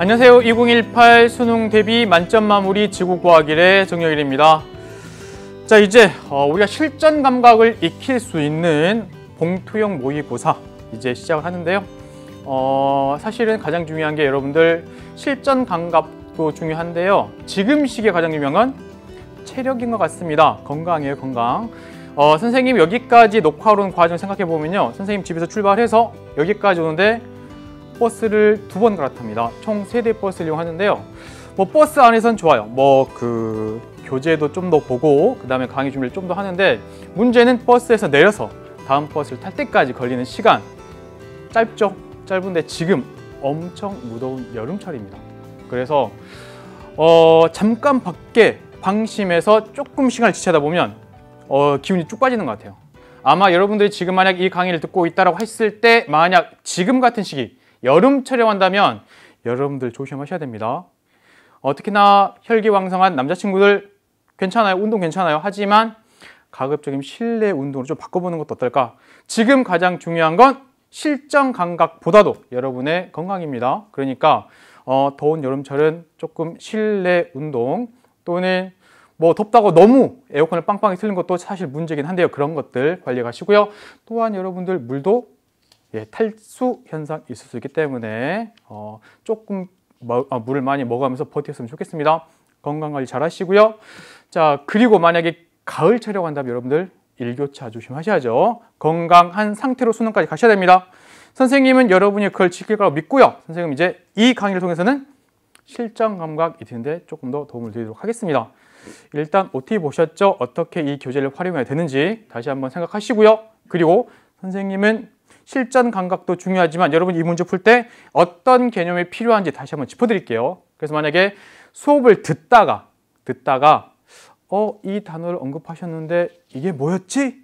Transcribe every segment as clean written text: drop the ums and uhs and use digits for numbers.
안녕하세요. 2018 수능 대비 만점 마무리 지구과학 1의 정여일입니다. 자, 이제 우리가 실전 감각을 익힐 수 있는 봉투형 모의고사 이제 시작을 하는데요. 사실은 가장 중요한 게 여러분들 실전 감각도 중요한데요. 지금 시기에 가장 중요한 건 체력인 것 같습니다. 건강이에요, 건강. 선생님 여기까지 녹화로 온 과정 생각해 보면요. 선생님 집에서 출발해서 여기까지 오는데 버스를 2번 갈아탑니다. 총 3대 버스를 이용하는데요. 버스 안에선 좋아요. 교재도 좀 더 보고 그 다음에 강의 준비를 좀 더 하는데 문제는 버스에서 내려서 다음 버스를 탈 때까지 걸리는 시간 짧죠? 짧은데 지금 엄청 무더운 여름철입니다. 그래서 잠깐 밖에 방심해서 조금 시간을 지체하다 보면 기운이 쭉 빠지는 것 같아요. 아마 여러분들이 지금 만약 이 강의를 듣고 있다고 했을 때 만약 지금 같은 시기 여름철에 한다면 여러분들 조심하셔야 됩니다. 특히나 혈기왕성한 남자친구들 괜찮아요. 운동 괜찮아요. 하지만 가급적이면 실내 운동으로 좀 바꿔보는 것도 어떨까? 지금 가장 중요한 건 실전 감각보다도 여러분의 건강입니다. 그러니까 더운 여름철은 조금 실내 운동 또는 덥다고 너무 에어컨을 빵빵히 틀는 것도 사실 문제긴 한데요. 그런 것들 관리하시고요. 또한 여러분들 물도 탈수 현상이 있을 수 있기 때문에 조금 물을 많이 먹으면서 버텼으면 좋겠습니다. 건강관리 잘 하시고요. 자, 그리고 만약에 가을철이라고 한다면 여러분들 일교차 조심하셔야죠. 건강한 상태로 수능까지 가셔야 됩니다. 선생님은 여러분이 그걸 지킬 거라고 믿고요. 선생님 이제 이 강의를 통해서는 실전 감각 익히는데 조금 더 도움을 드리도록 하겠습니다. 일단 OT 보셨죠? 어떻게 이 교재를 활용해야 되는지 다시 한번 생각하시고요. 그리고 선생님은 실전 감각도 중요하지만 여러분 이 문제 풀 때 어떤 개념이 필요한지 다시 한번 짚어드릴게요. 그래서 만약에 수업을 듣다가 이 단어를 언급하셨는데 이게 뭐였지?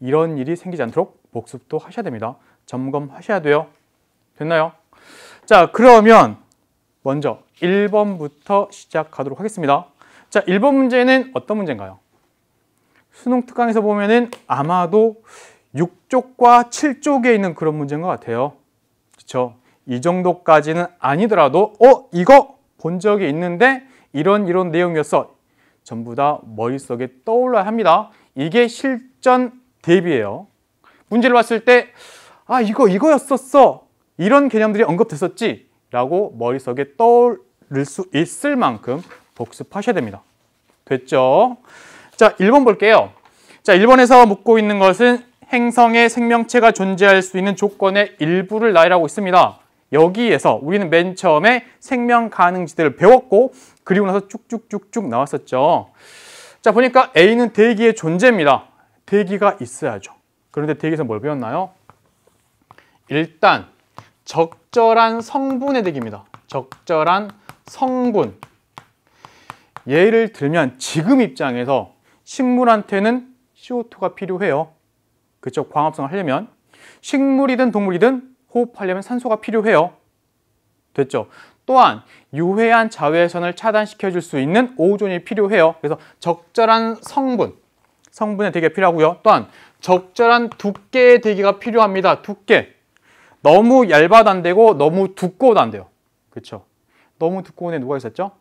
이런 일이 생기지 않도록 복습도 하셔야 됩니다. 점검하셔야 돼요. 됐나요? 자, 그러면 먼저 1번부터 시작하도록 하겠습니다. 자, 1번 문제는 어떤 문제인가요? 수능 특강에서 보면은 아마도 6쪽과 7쪽에 있는 그런 문제인 것 같아요. 그렇죠? 이 정도까지는 아니더라도 이거 본 적이 있는데 이런 내용이었어. 전부 다 머릿속에 떠올라야 합니다. 이게 실전 대비예요. 문제를 봤을 때 이거였었어. 이런 개념들이 언급됐었지 라고 머릿속에 떠오를 수 있을 만큼 복습하셔야 됩니다. 됐죠? 자, 1번 볼게요. 자, 1번에서 묻고 있는 것은 행성에 생명체가 존재할 수 있는 조건의 일부를 나열하고 있습니다. 여기에서 우리는 맨 처음에 생명 가능지대를 배웠고 그리고 나서 쭉쭉쭉쭉 나왔었죠. 자, 보니까 A는 대기의 존재입니다. 대기가 있어야죠. 그런데 대기에서 뭘 배웠나요? 일단 적절한 성분의 대기입니다. 적절한 성분. 예를 들면 지금 입장에서 식물한테는 CO2가 필요해요. 그렇죠? 광합성을 하려면 식물이든 동물이든 호흡하려면 산소가 필요해요. 됐죠? 또한 유해한 자외선을 차단시켜줄 수 있는 오존이 필요해요. 그래서 적절한 성분의 대기가 필요하고요. 또한 적절한 두께의 대기가 필요합니다. 두께. 너무 얇아도 안 되고 너무 두꺼워도 안 돼요. 그렇죠? 너무 두꺼운 애 누가 있었죠?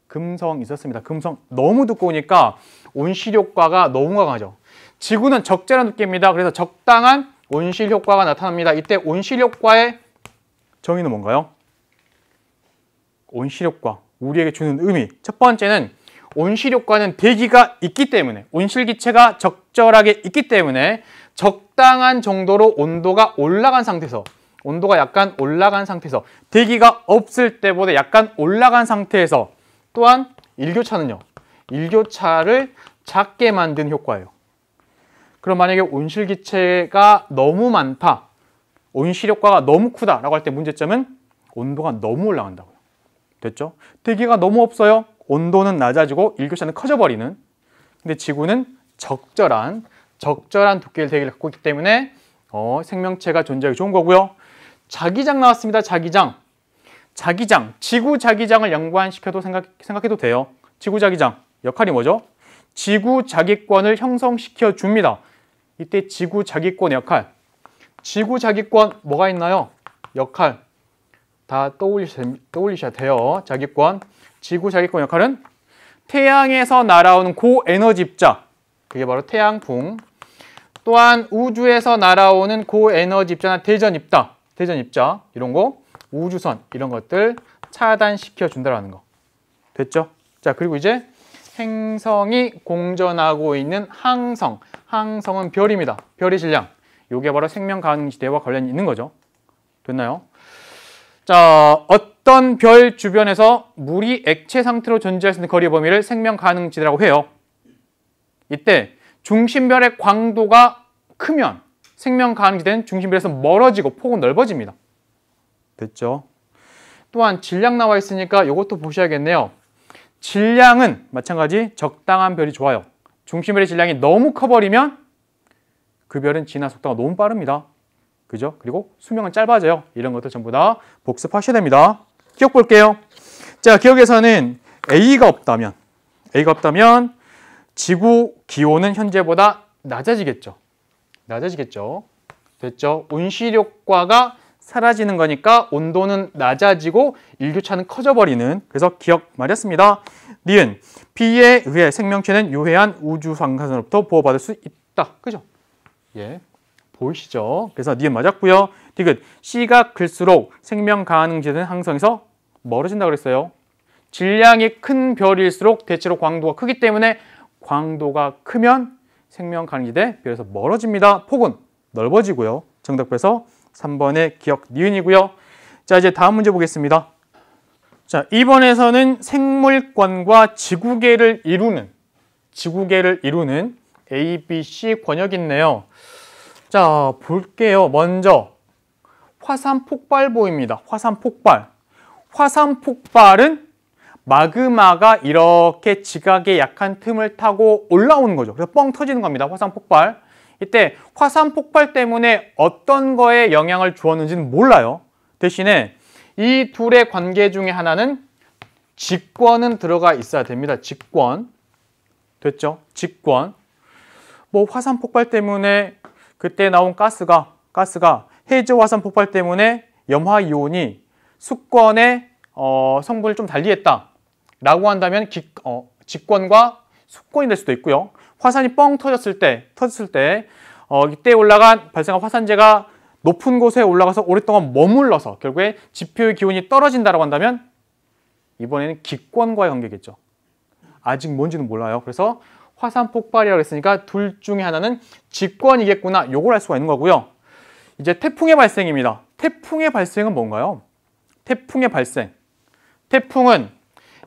금성 있었습니다. 금성 너무 두꺼우니까 온실 효과가 너무 강하죠. 지구는 적절한 두께입니다. 그래서 적당한 온실 효과가 나타납니다. 이때 온실 효과의 정의는 뭔가요? 온실 효과, 우리에게 주는 의미. 첫 번째는 온실 효과는 대기가 있기 때문에, 온실 기체가 적절하게 있기 때문에 적당한 정도로 온도가 올라간 상태에서, 온도가 약간 올라간 상태에서, 대기가 없을 때보다 약간 올라간 상태에서, 또한 일교차는요. 일교차를 작게 만든 효과예요. 그럼 만약에 온실 기체가 너무 많다, 온실 효과가 너무 크다라고 할 때 문제점은 온도가 너무 올라간다고요. 됐죠? 대기가 너무 없어요. 온도는 낮아지고 일교차는 커져버리는. 근데 지구는 적절한 두께의 대기를 갖고 있기 때문에 생명체가 존재하기 좋은 거고요. 자기장 나왔습니다. 자기장. 지구 자기장을 연관시켜도 생각해도 돼요. 지구 자기장 역할이 뭐죠? 지구 자기권을 형성시켜 줍니다. 이때 지구 자기권 역할. 지구 자기권 뭐가 있나요? 역할. 다 떠올리셔야 돼요. 자기권. 지구 자기권 역할은 태양에서 날아오는 고에너지 입자. 그게 바로 태양풍. 또한 우주에서 날아오는 고에너지 입자나 대전 입자 이런 거, 우주선 이런 것들 차단시켜 준다라는 거. 됐죠? 자, 그리고 이제 행성이 공전하고 있는 항성. 항성은 별입니다. 별의 질량. 요게 바로 생명 가능 지대와 관련이 있는 거죠. 됐나요? 자, 어떤 별 주변에서 물이 액체 상태로 존재할 수 있는 거리 범위를 생명 가능 지대라고 해요. 이때 중심별의 광도가 크면 생명 가능 지대는 중심별에서 멀어지고 폭은 넓어집니다. 됐죠? 또한 질량 나와 있으니까 이것도 보셔야겠네요. 질량은 마찬가지 적당한 별이 좋아요. 중심별의 질량이 너무 커버리면 그 별은 진화 속도가 너무 빠릅니다. 그죠? 그리고 수명은 짧아져요. 이런 것들 전부 다 복습하셔야 됩니다. 기억 볼게요. 자, 기억에서는 A가 없다면 지구 기온은 현재보다 낮아지겠죠. 됐죠? 온실효과가 사라지는 거니까 온도는 낮아지고 일교차는 커져버리는, 그래서 기억 맞았습니다. 니은 B에 의해 생명체는 유해한 우주방사선으로부터 보호받을 수 있다. 그죠? 예, 보이시죠? 그래서 니은 맞았고요. 디귿 C가 클수록 생명 가능 지대는 항성에서 멀어진다 그랬어요. 질량이 큰 별일수록 대체로 광도가 크기 때문에 광도가 크면 생명 가능 지대 별에서 멀어집니다. 폭은 넓어지고요. 정답에서 3번의 기억 니은이고요. 자, 이제 다음 문제 보겠습니다. 자, 이번에서는 생물권과 지구계를 이루는 A, B, C 권역이 있네요. 자, 볼게요. 먼저 화산 폭발 보입니다. 화산 폭발은 마그마가 이렇게 지각의 약한 틈을 타고 올라오는 거죠. 그래서 뻥 터지는 겁니다. 화산 폭발. 이때 화산 폭발 때문에 어떤 거에 영향을 주었는지는 몰라요. 대신에 이 둘의 관계 중에 하나는 직권은 들어가 있어야 됩니다. 직권. 됐죠? 직권. 뭐 화산 폭발 때문에 그때 나온 가스가 해저 화산 폭발 때문에 염화이온이 수권의 성분을 좀 달리했다 라고 한다면 직권과 수권이 될 수도 있고요. 화산이 뻥 터졌을 때 이때 발생한 화산재가 높은 곳에 올라가서 오랫동안 머물러서 결국에 지표의 기온이 떨어진다고 한다면 이번에는 기권과의 관계겠죠. 아직 뭔지는 몰라요. 그래서 화산 폭발이라고 했으니까 둘 중에 하나는 직권이겠구나. 요걸 알 수가 있는 거고요. 이제 태풍의 발생입니다. 태풍의 발생은 뭔가요? 태풍의 발생. 태풍은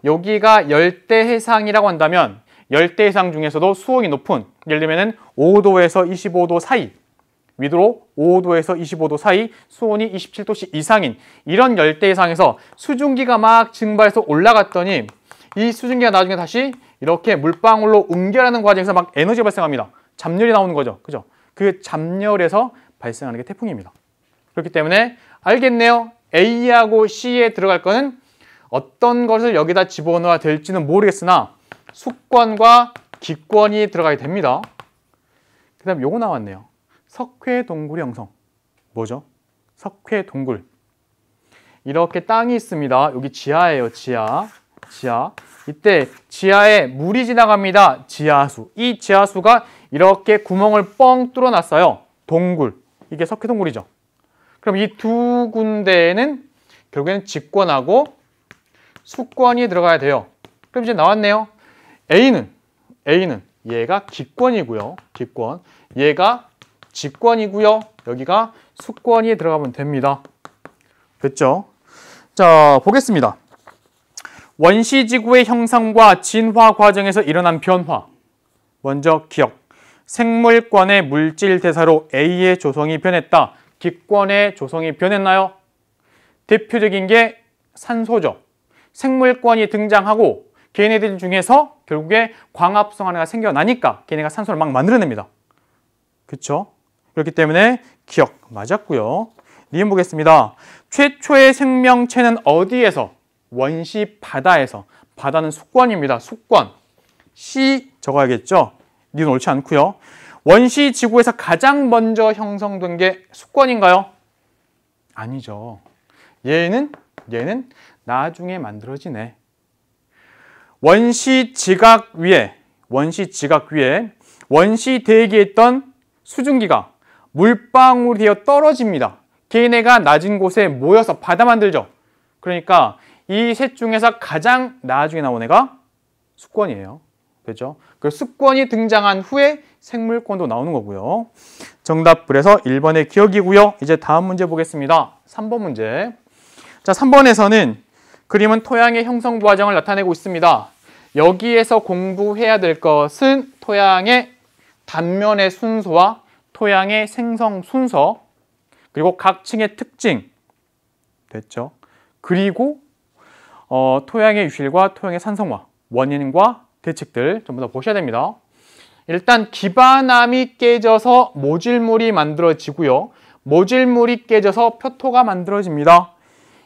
여기가 열대해상이라고 한다면 열대해상 중에서도 수온이 높은, 예를 들면 5도에서 25도 사이, 위로 5도에서 25도 사이, 수온이 27도씨 이상인 이런 열대해상에서 수증기가 막 증발해서 올라갔더니 이 수증기가 나중에 다시 이렇게 물방울로 옮겨가는 과정에서 막 에너지가 발생합니다. 잡열이 나오는 거죠. 그죠? 그 잡열에서 발생하는 게 태풍입니다. 그렇기 때문에 알겠네요. A하고 C에 들어갈 거는 어떤 것을 여기다 집어넣어야 될지는 모르겠으나 수권과 기권이 들어가게 됩니다. 그 다음 요거 나왔네요. 석회동굴의 형성. 뭐죠? 석회동굴. 이렇게 땅이 있습니다. 여기 지하예요. 지하. 이때 지하에 물이 지나갑니다. 지하수. 이 지하수가 이렇게 구멍을 뻥 뚫어놨어요. 동굴. 이게 석회동굴이죠. 그럼 이 두 군데에는 결국에는 직권하고 수권이 들어가야 돼요. 그럼 이제 나왔네요. A는 얘가 기권이고요. 기권. 얘가 직권이고요. 여기가 수권이 들어가면 됩니다. 됐죠? 자, 보겠습니다. 원시지구의 형성과 진화 과정에서 일어난 변화. 먼저 기억. 생물권의 물질 대사로 A의 조성이 변했다. 기권의 조성이 변했나요? 대표적인 게 산소죠. 생물권이 등장하고 걔네들 중에서 결국에 광합성 하나가 생겨나니까 걔네가 산소를 막 만들어냅니다. 그렇죠? 그렇기 때문에 기억 맞았고요. 니은 보겠습니다. 최초의 생명체는 어디에서? 원시 바다에서. 바다는 수권입니다. 수권. C 적어야겠죠? 니은 옳지 않고요. 원시 지구에서 가장 먼저 형성된 게 수권인가요? 아니죠. 얘는 얘는 나중에 만들어지네. 원시 지각 위에 원시 대기했던 수증기가 물방울이 되어 떨어집니다. 걔네가 낮은 곳에 모여서 바다 만들죠. 그러니까 이 셋 중에서 가장 나중에 나온 애가 수권이에요. 됐죠? 그 수권이 등장한 후에 생물권도 나오는 거고요. 정답 그래서 1번의 기억이고요. 이제 다음 문제 보겠습니다. 3번 문제. 자, 3번에서는 그림은 토양의 형성 과정을 나타내고 있습니다. 여기에서 공부해야 될 것은 토양의 단면의 순서와 토양의 생성 순서, 그리고 각 층의 특징, 됐죠? 그리고 토양의 유실과 토양의 산성화, 원인과 대책들 전부 다 보셔야 됩니다. 일단 기반암이 깨져서 모질물이 만들어지고요. 모질물이 깨져서 표토가 만들어집니다.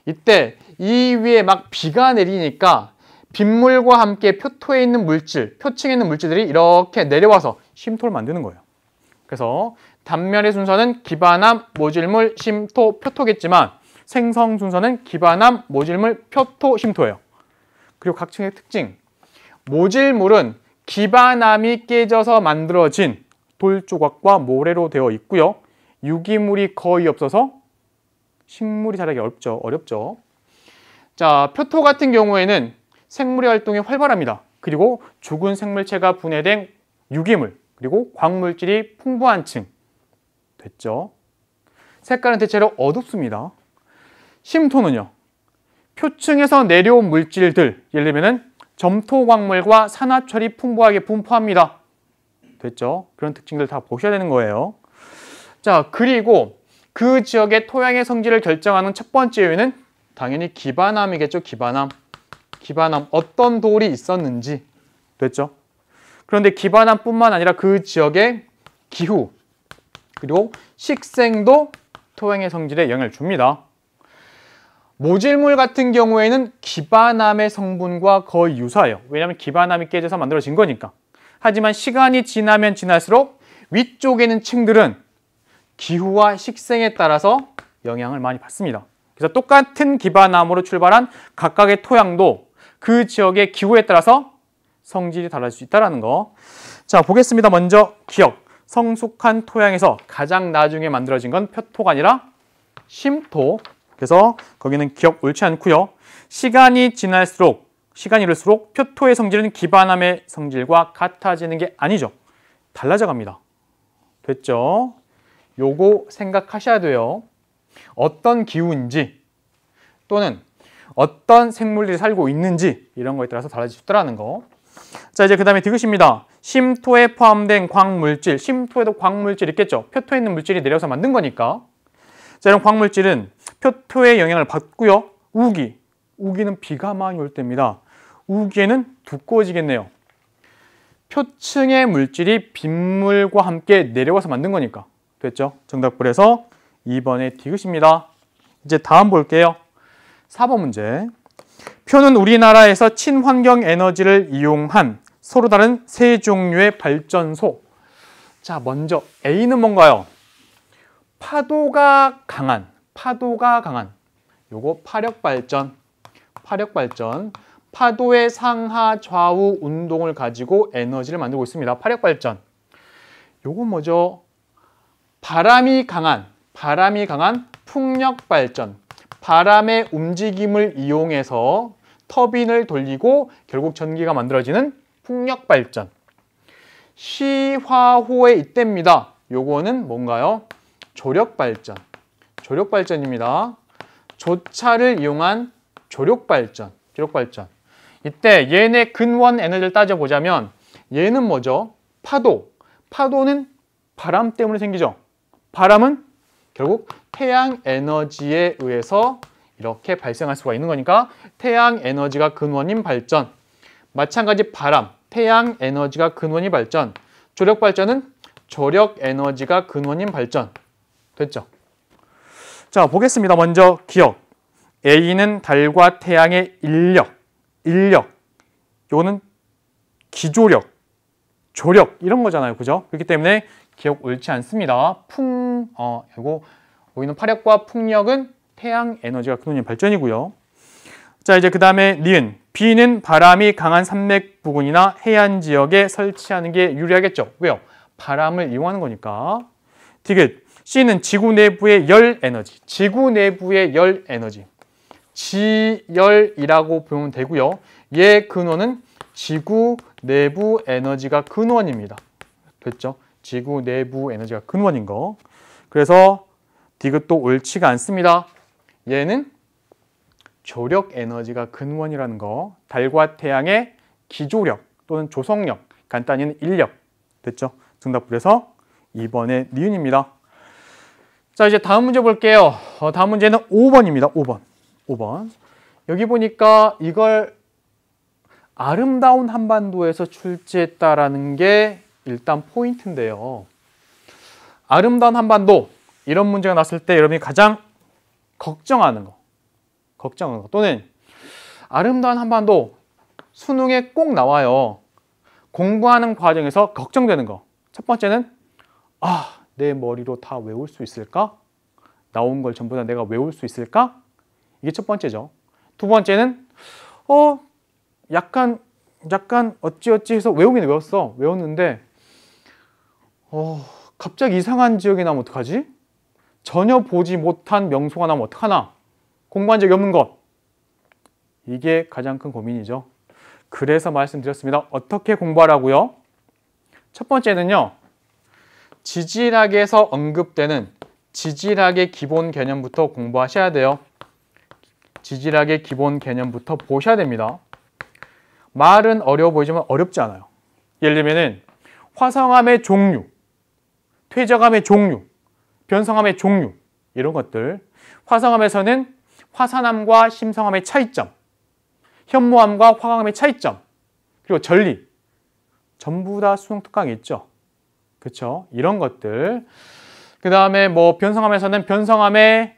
이때 이 위에 막 비가 내리니까 빗물과 함께 표토에 있는 물질, 표층에 있는 물질들이 이렇게 내려와서 쉼토를 만드는 거예요. 그래서 단면의 순서는 기반암, 모질물, 쉼토, 표토겠지만 생성 순서는 기반암, 모질물, 표토, 쉼토예요. 그리고 각 층의 특징. 모질물은 기반암이 깨져서 만들어진 돌조각과 모래로 되어 있고요. 유기물이 거의 없어서 식물이 자라기 어렵죠. 자, 표토 같은 경우에는 생물의 활동이 활발합니다. 그리고 죽은 생물체가 분해된 유기물, 그리고 광물질이 풍부한 층. 됐죠? 색깔은 대체로 어둡습니다. 쉼토는요, 표층에서 내려온 물질들, 예를 들면 점토 광물과 산화철이 풍부하게 분포합니다. 됐죠? 그런 특징들 다 보셔야 되는 거예요. 자, 그리고 그 지역의 토양의 성질을 결정하는 첫 번째 요인은 당연히 기반암이겠죠. 기반암. 어떤 돌이 있었는지. 됐죠? 그런데 기반암뿐만 아니라 그 지역의 기후, 그리고 식생도 토양의 성질에 영향을 줍니다. 모질물 같은 경우에는 기반암의 성분과 거의 유사해요. 왜냐하면 기반암이 깨져서 만들어진 거니까. 하지만 시간이 지나면 지날수록 위쪽에 있는 층들은 기후와 식생에 따라서 영향을 많이 받습니다. 그래서 똑같은 기반암으로 출발한 각각의 토양도 그 지역의 기후에 따라서 성질이 달라질 수 있다는 거. 자, 보겠습니다. 먼저 기억. 성숙한 토양에서 가장 나중에 만들어진 건 표토가 아니라 쉼토. 그래서 거기는 기억 옳지 않고요. 시간이 이를수록 표토의 성질은 기반암의 성질과 같아지는 게 아니죠. 달라져 갑니다. 됐죠? 요거 생각하셔야 돼요. 어떤 기후인지 또는 어떤 생물들이 살고 있는지 이런 거에 따라서 달라질 수 있다는 거. 자, 이제 그 다음에 디귿입니다. 쉼토에 포함된 광물질, 쉼토에도 광물질 있겠죠. 표토에 있는 물질이 내려서 만든 거니까. 자, 이런 광물질은 표토의 영향을 받고요. 우기는 비가 많이 올 때입니다. 우기에는 두꺼워지겠네요. 표층의 물질이 빗물과 함께 내려와서 만든 거니까. 됐죠? 정답 그래서 2번의 디귿입니다. 이제 다음 볼게요. 4번 문제. 표는 우리나라에서 친환경 에너지를 이용한 서로 다른 세 종류의 발전소. 자, 먼저 A는 뭔가요? 파도가 강한 요거 파력발전. 파도의 상하 좌우 운동을 가지고 에너지를 만들고 있습니다. 파력발전. 요거 뭐죠? 바람이 강한 풍력발전. 바람의 움직임을 이용해서 터빈을 돌리고 결국 전기가 만들어지는 풍력발전. 시화호의 이때입니다. 요거는 뭔가요? 조력발전입니다. 조차를 이용한 조력발전. 이때 얘네 근원 에너지를 따져보자면 얘는 뭐죠? 파도는 바람 때문에 생기죠. 바람은 결국 태양 에너지에 의해서 이렇게 발생할 수가 있는 거니까 태양 에너지가 근원인 발전. 마찬가지 바람, 태양 에너지가 근원인 발전. 조력 발전은 조력 에너지가 근원인 발전. 됐죠? 자, 보겠습니다. 먼저 기억. A는 달과 태양의 인력. 요거는 기조력, 조력 이런 거잖아요. 그죠? 그렇기 때문에 기억 옳지 않습니다. 요거 보이는 파력과 풍력은 태양 에너지가 근원인 발전이고요. 자, 이제 그 다음에 니은. B는 바람이 강한 산맥 부근이나 해안 지역에 설치하는 게 유리하겠죠. 왜요? 바람을 이용하는 거니까. 디귿. C는 지구 내부의 열 에너지. 지구 내부의 열 에너지. 지열이라고 보면 되고요. 얘 근원은 지구 내부 에너지가 근원입니다. 됐죠? 지구 내부 에너지가 근원인 거. 그래서 디귿도 옳지가 않습니다. 얘는 조력 에너지가 근원이라는 거. 달과 태양의 기조력 또는 조성력, 간단히는 인력. 됐죠? 정답 그래서 2번의 니은입니다. 자, 이제 다음 문제 볼게요. 다음 문제는 5번입니다. 5번. 여기 보니까 이걸 아름다운 한반도에서 출제했다라는 게 일단 포인트인데요. 아름다운 한반도 이런 문제가 났을 때 여러분이 가장 걱정하는 거 또는 아름다운 한반도 수능에 꼭 나와요. 공부하는 과정에서 걱정되는 거. 첫 번째는 내 머리로 다 외울 수 있을까? 나온 걸 전부 다 내가 외울 수 있을까? 이게 첫 번째죠. 두 번째는 약간 어찌어찌 해서 외우긴 외웠는데 갑자기 이상한 지역이 나면 어떡하지? 전혀 보지 못한 명소가 나면 어떡하나? 공부한 적이 없는 것. 이게 가장 큰 고민이죠. 그래서 말씀드렸습니다. 어떻게 공부하라고요? 첫 번째는요. 지질학에서 언급되는 지질학의 기본 개념부터 공부하셔야 돼요. 지질학의 기본 개념부터 보셔야 됩니다. 말은 어려워 보이지만 어렵지 않아요. 예를 들면은 화성암의 종류, 퇴적암의 종류, 변성암의 종류 이런 것들. 화성암에서는 화산암과 심성암의 차이점, 현무암과 화강암의 차이점, 그리고 전리 전부 다 수능 특강이 있죠. 그렇죠? 이런 것들. 그 다음에 뭐 변성암에서는 변성암을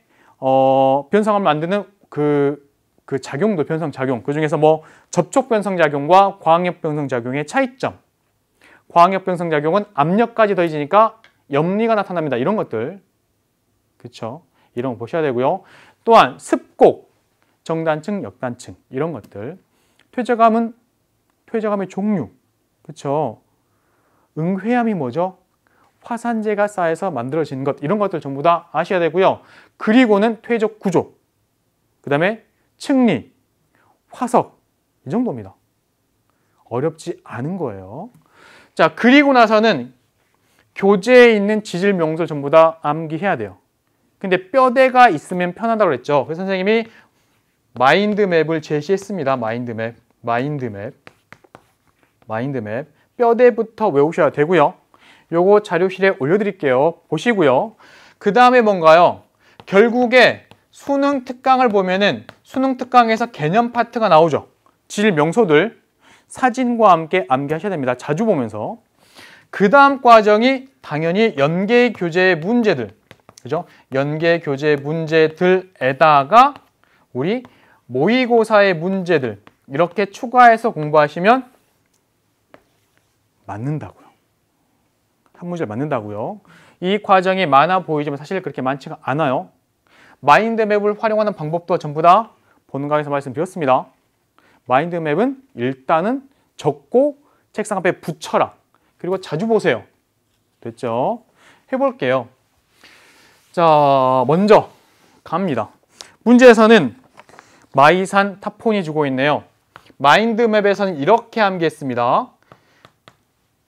만드는 그 작용도 변성작용. 그 중에서 뭐 접촉 변성작용과 광역 변성작용의 차이점. 광역 변성작용은 압력까지 더해지니까 염리가 나타납니다. 이런 것들. 그렇죠? 이런 거 보셔야 되고요. 또한 습곡, 정단층, 역단층 이런 것들. 퇴적암의 종류. 그렇죠? 응회암이 뭐죠? 화산재가 쌓여서 만들어진 것. 이런 것들 전부 다 아셔야 되고요. 그리고는 퇴적 구조. 그 다음에 층리, 화석 이 정도입니다. 어렵지 않은 거예요. 자, 그리고 나서는 교재에 있는 지질 명소를 전부 다 암기해야 돼요. 근데 뼈대가 있으면 편하다고 그랬죠. 그래서 선생님이 마인드맵을 제시했습니다. 마인드맵. 뼈대부터 외우셔야 되고요. 요거 자료실에 올려드릴게요. 보시고요. 그 다음에 뭔가요? 결국에 수능 특강을 보면은 수능 특강에서 개념 파트가 나오죠. 지질 명소들 사진과 함께 암기하셔야 됩니다. 자주 보면서. 그 다음 과정이 당연히 연계 교재 문제들. 그죠? 연계 교재 문제들에다가 우리 모의고사의 문제들 이렇게 추가해서 공부하시면 맞는다고요. 한 문제를 맞는다고요. 이 과정이 많아 보이지만 사실 그렇게 많지가 않아요. 마인드맵을 활용하는 방법도 전부 다 본강에서 말씀드렸습니다. 마인드맵은 일단은 적고 책상 앞에 붙여라. 그리고 자주 보세요. 됐죠? 해볼게요. 자, 먼저 갑니다. 문제에서는 마이산 타폰이 주고 있네요. 마인드맵에서는 이렇게 암기했습니다.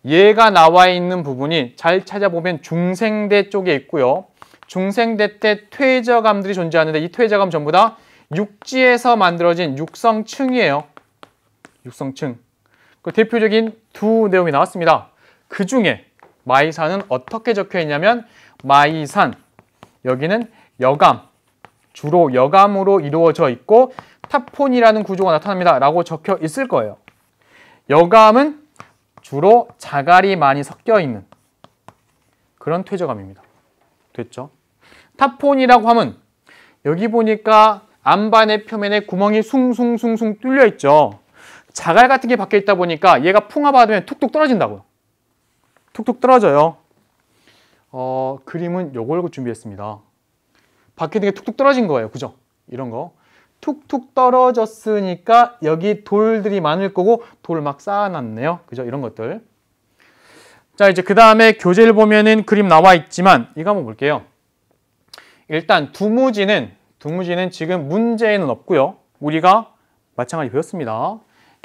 얘가 나와 있는 부분이 잘 찾아보면 중생대 쪽에 있고요. 중생대 때 퇴적암들이 존재하는데 이 퇴적암 전부 다 육지에서 만들어진 육성층이에요. 육성층. 그 대표적인 두 내용이 나왔습니다. 그 중에 마이산은 어떻게 적혀 있냐면 마이산, 여기는 여감, 주로 여감으로 이루어져 있고 타폰이라는 구조가 나타납니다 라고 적혀 있을 거예요. 여감은 주로 자갈이 많이 섞여 있는 그런 퇴적암입니다. 됐죠? 타폰이라고 하면 여기 보니까 안반의 표면에 구멍이 숭숭숭숭 뚫려 있죠. 자갈 같은 게 박혀 있다 보니까 얘가 풍화 받으면 툭툭 떨어진다고요. 툭툭 떨어져요. 그림은 요걸 준비했습니다. 밖에 있는 게 툭툭 떨어진 거예요. 그죠? 이런 거. 툭툭 떨어졌으니까 여기 돌들이 많을 거고 돌 막 쌓아놨네요. 그죠? 이런 것들. 자, 이제 그 다음에 교재를 보면은 그림 나와 있지만 이거 한번 볼게요. 일단 두무지는 지금 문제에는 없고요. 우리가 마찬가지 배웠습니다.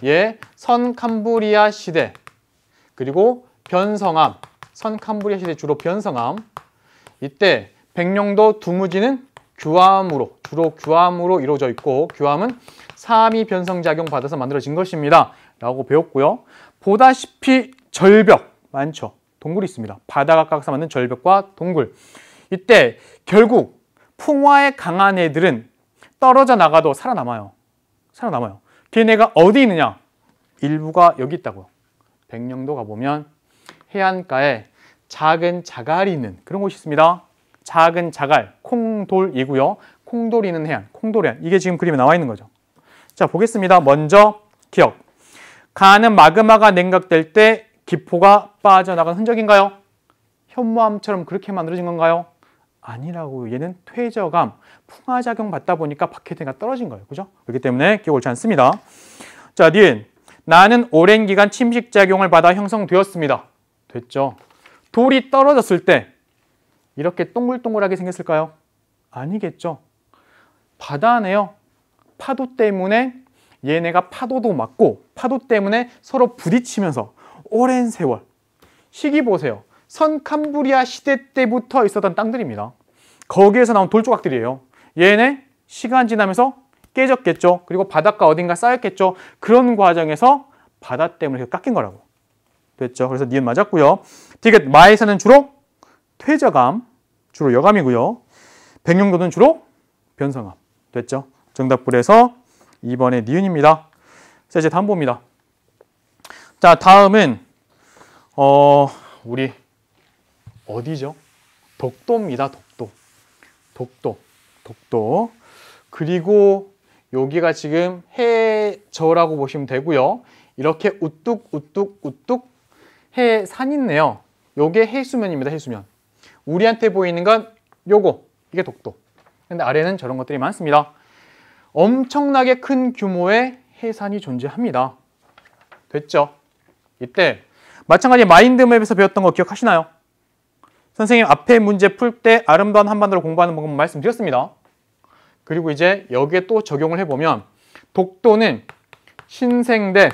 예, 선캄브리아 시대 그리고 변성암, 선캄브리아 시대 주로 변성암. 이때 백령도 두무지는 규암으로, 주로 규암으로 이루어져 있고 규암은 사암이 변성작용 받아서 만들어진 것입니다. 라고 배웠고요. 보다시피 절벽 많죠. 동굴이 있습니다. 바다가 깎아서 만든 절벽과 동굴. 이때 결국 풍화에 강한 애들은 떨어져 나가도 살아남아요. 살아남아요. 걔네가 어디 있느냐? 일부가 여기 있다고요. 백령도 가보면 해안가에 작은 자갈이 있는 그런 곳이 있습니다. 작은 자갈, 콩돌이고요. 콩돌이 있는 해안, 콩돌해안. 이게 지금 그림에 나와 있는 거죠. 자, 보겠습니다. 먼저 기억. 가는 마그마가 냉각될 때 기포가 빠져나간 흔적인가요? 현무암처럼 그렇게 만들어진 건가요? 아니라고. 얘는 퇴적암, 풍화작용 받다 보니까 밖에 있는 게 떨어진 거예요. 그죠? 그렇기 때문에 기억 옳지 않습니다. 자, 니은. 나는 오랜 기간 침식작용을 받아 형성되었습니다. 됐죠? 돌이 떨어졌을 때 이렇게 동글동글하게 생겼을까요? 아니겠죠. 바다네요. 파도 때문에 얘네가 파도도 맞고 파도 때문에 서로 부딪히면서 오랜 세월. 시기 보세요. 선캄브리아 시대 때부터 있었던 땅들입니다. 거기에서 나온 돌조각들이에요. 얘네 시간 지나면서 깨졌겠죠. 그리고 바닷가 어딘가 쌓였겠죠. 그런 과정에서 바다 때문에 깎인 거라고. 됐죠. 그래서 니은 맞았고요. 디귿 마에서는 주로 퇴적암, 주로 여감이고요. 백령도는 주로 변성암. 됐죠. 정답불에서 2번의 니은입니다. 자, 이제 다음 봅니다. 자, 다음은 우리 어디죠? 독도입니다. 독도. 그리고 여기가 지금 해저라고 보시면 되고요. 이렇게 우뚝 해산 있네요. 요게 해수면입니다. 해수면. 우리한테 보이는 건 요거. 이게 독도. 근데 아래는 저런 것들이 많습니다. 엄청나게 큰 규모의 해산이 존재합니다. 됐죠? 이때 마찬가지 마인드맵에서 배웠던 거 기억하시나요? 선생님 앞에 문제 풀 때 아름다운 한반도를 공부하는 방법 말씀드렸습니다. 그리고 이제 여기에 또 적용을 해보면 독도는 신생대,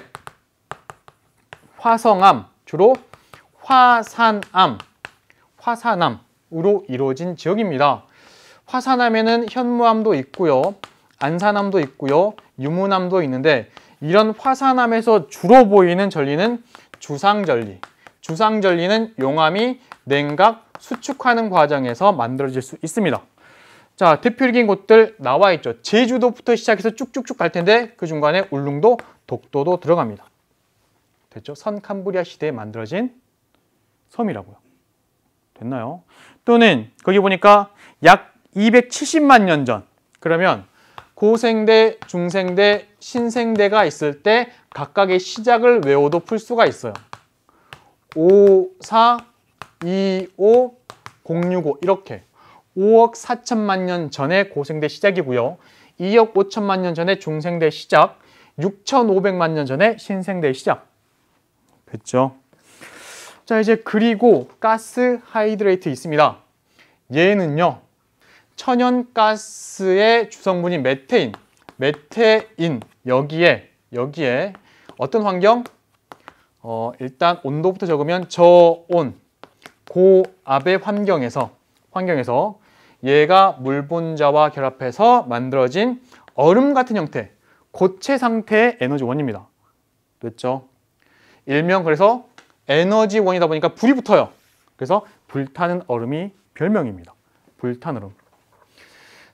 화성암, 주로 화산암으로 이루어진 지역입니다. 화산암에는 현무암도 있고요. 안산암도 있고요. 유문암도 있는데 이런 화산암에서 주로 보이는 전리는 주상전리. 주상전리는 용암이 냉각, 수축하는 과정에서 만들어질 수 있습니다. 자, 대표적인 곳들 나와 있죠. 제주도부터 시작해서 쭉쭉쭉 갈 텐데 그 중간에 울릉도, 독도도 들어갑니다. 됐죠? 선캄브리아 시대에 만들어진 섬이라고요. 됐나요? 또는 거기 보니까 약 270만 년 전. 그러면 고생대, 중생대, 신생대가 있을 때 각각의 시작을 외워도 풀 수가 있어요. 5, 4, 2, 5, 065 이렇게 5억 4천만 년 전에 고생대 시작이고요. 2억 5천만 년 전에 중생대 시작, 6,500만 년 전에 신생대 시작. 됐죠? 자, 이제 그리고 가스 하이드레이트 있습니다. 얘는요. 천연가스의 주성분인 메테인 여기에 어떤 환경? 일단 온도부터 적으면 저온, 고압의 환경에서 얘가 물 분자와 결합해서 만들어진 얼음 같은 형태, 고체 상태의 에너지원입니다. 됐죠? 일명 그래서 에너지원이다 보니까 불이 붙어요. 그래서 불타는 얼음이 별명입니다. 불탄 얼음.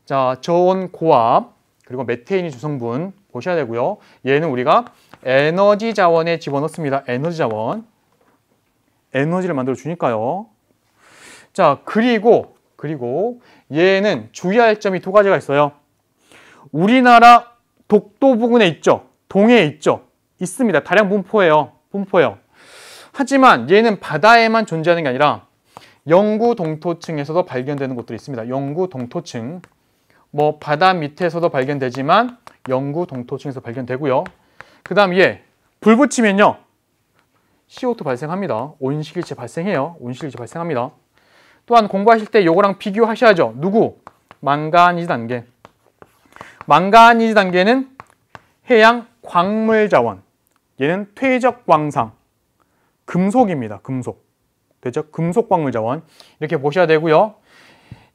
자, 저온, 고압, 그리고 메테인이 주성분 보셔야 되고요. 얘는 우리가 에너지 자원에 집어넣습니다. 에너지 자원. 에너지를 만들어 주니까요. 자, 그리고 얘는 주의할 점이 두 가지가 있어요. 우리나라 독도 부근에 있죠. 동해에 있죠. 있습니다. 다량 분포예요. 하지만 얘는 바다에만 존재하는 게 아니라 영구 동토층에서도 발견되는 곳들이 있습니다. 영구 동토층. 뭐 바다 밑에서도 발견되지만 영구 동토층에서 발견되고요. 그 다음 불 붙이면요. CO2 발생합니다. 온실일체 발생해요. 온실일체 발생합니다. 또한 공부하실 때 요거랑 비교하셔야죠. 누구? 망가니즈 단계. 망가니즈 단계는 해양 광물 자원. 얘는 퇴적 광산. 금속입니다. 금속. 되죠? 금속 광물 자원. 이렇게 보셔야 되고요.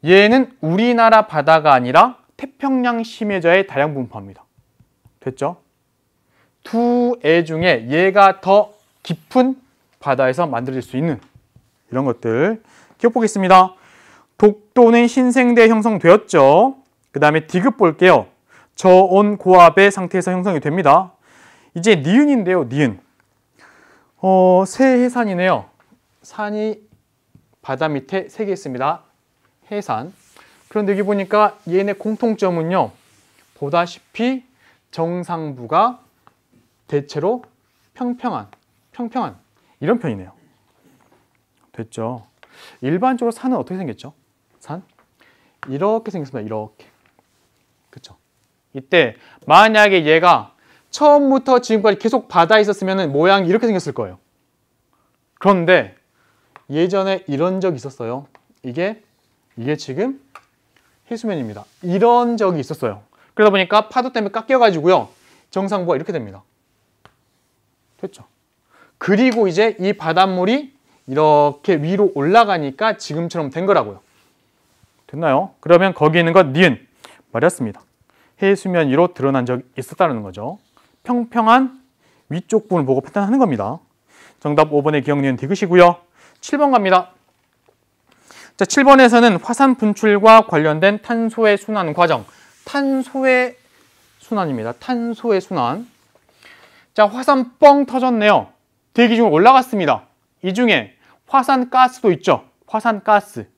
얘는 우리나라 바다가 아니라 태평양 심해저에 다량 분포합니다. 됐죠? 두 애 중에 얘가 더 깊은 바다에서 만들어질 수 있는 이런 것들 기억보겠습니다. 독도는 신생대에 형성되었죠. 그 다음에 디귿 볼게요. 저온 고압의 상태에서 형성이 됩니다. 이제 니은인데요. 니은. 새 해산이네요. 산이 바다 밑에 3개 있습니다. 해산. 그런데 여기 보니까 얘네 공통점은요. 보다시피 정상부가 대체로 평평한 이런 편이네요. 됐죠? 일반적으로 산은 어떻게 생겼죠? 산? 이렇게 생겼습니다. 이렇게. 그쵸? 이때 만약에 얘가 처음부터 지금까지 계속 바다에 있었으면 모양이 이렇게 생겼을 거예요. 그런데 예전에 이런 적이 있었어요. 이게 지금 해수면입니다. 이런 적이 있었어요. 그러다 보니까 파도 때문에 깎여가지고요. 정상부가 이렇게 됩니다. 됐죠? 그리고 이제 이 바닷물이 이렇게 위로 올라가니까 지금처럼 된 거라고요. 됐나요? 그러면 거기 있는 건 니은. 맞았습니다. 해수면 위로 드러난 적이 있었다는 거죠. 평평한 위쪽 부분을 보고 판단하는 겁니다. 정답 5번의 기억니은 디귿이고요. 7번 갑니다. 자, 7번에서는 화산 분출과 관련된 탄소의 순환 과정. 탄소의 순환입니다. 탄소의 순환. 자, 화산 뻥 터졌네요. 대기 중으로 올라갔습니다. 이 중에 화산가스도 있죠. 화산가스.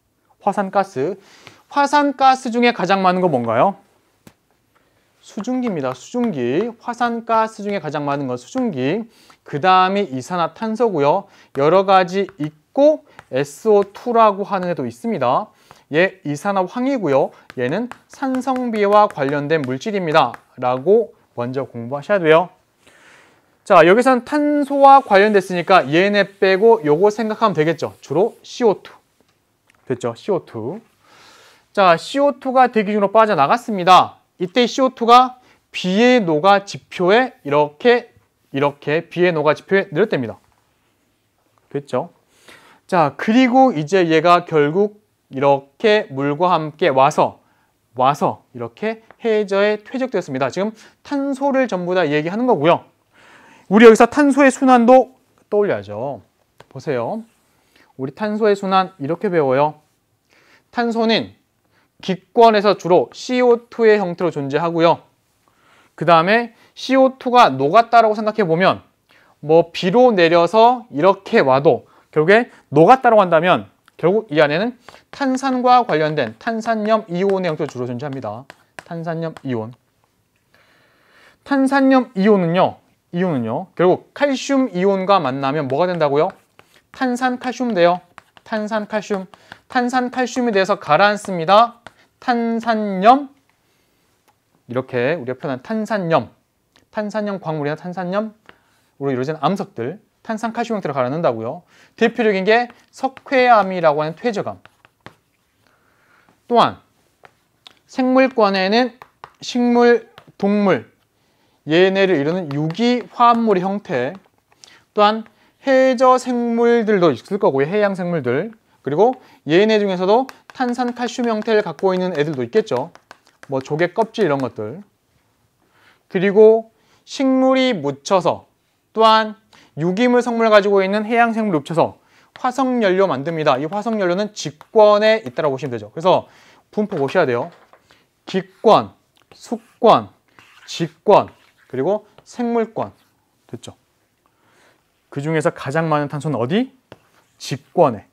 화산가스 중에 가장 많은 건 뭔가요? 수증기입니다. 수증기. 화산가스 중에 가장 많은 건 수증기. 그 다음이 이산화탄소고요. 여러 가지 있고 SO2라고 하는 애도 있습니다. 얘 이산화황이고요. 얘는 산성비와 관련된 물질입니다. 라고 먼저 공부하셔야 돼요. 자, 여기서는 탄소와 관련됐으니까 얘네 빼고 요거 생각하면 되겠죠. 주로 CO2. 됐죠? CO2. 자, CO2가 대기 중으로 빠져나갔습니다. 이때 CO2가 비의 노가 지표에 이렇게 비의 노가 지표에 내렸답니다. 됐죠? 자, 그리고 이제 얘가 결국 이렇게 물과 함께 와서 이렇게 해저에 퇴적되었습니다. 지금 탄소를 전부 다 얘기하는 거고요. 우리 여기서 탄소의 순환도 떠올려야죠. 보세요. 우리 탄소의 순환 이렇게 배워요. 탄소는 기권에서 주로 CO2의 형태로 존재하고요. 그 다음에 CO2가 녹았다라고 생각해 보면 뭐 비로 내려서 이렇게 와도 결국에 녹았다라고 한다면 결국 이 안에는 탄산과 관련된 탄산염 이온의 형태로 주로 존재합니다. 탄산염 이온. 탄산염 이온은요. 결국 칼슘 이온과 만나면 뭐가 된다고요? 탄산칼슘 돼요. 탄산칼슘. 탄산칼슘에 대해서 가라앉습니다. 탄산염. 이렇게 우리가 표현한 탄산염 광물이나 탄산염으로 이루어진 암석들. 탄산칼슘 형태로 가라앉는다고요. 대표적인 게 석회암이라고 하는 퇴적암. 또한 생물권에는 식물, 동물, 얘네를 이루는 유기 화합물의 형태, 또한 해저 생물들도 있을 거고요. 해양 생물들. 그리고 얘네 중에서도 탄산칼슘 형태를 갖고 있는 애들도 있겠죠. 뭐 조개 껍질 이런 것들. 그리고 식물이 묻혀서 또한 유기물 성분을 가지고 있는 해양 생물이 묻혀서 화석연료 만듭니다. 이 화석연료는 직권에 있다고 보시면 되죠. 그래서 분포 보셔야 돼요. 기권, 수권, 직권, 그리고 생물권. 됐죠? 그 중에서 가장 많은 탄소는 어디? 직권에.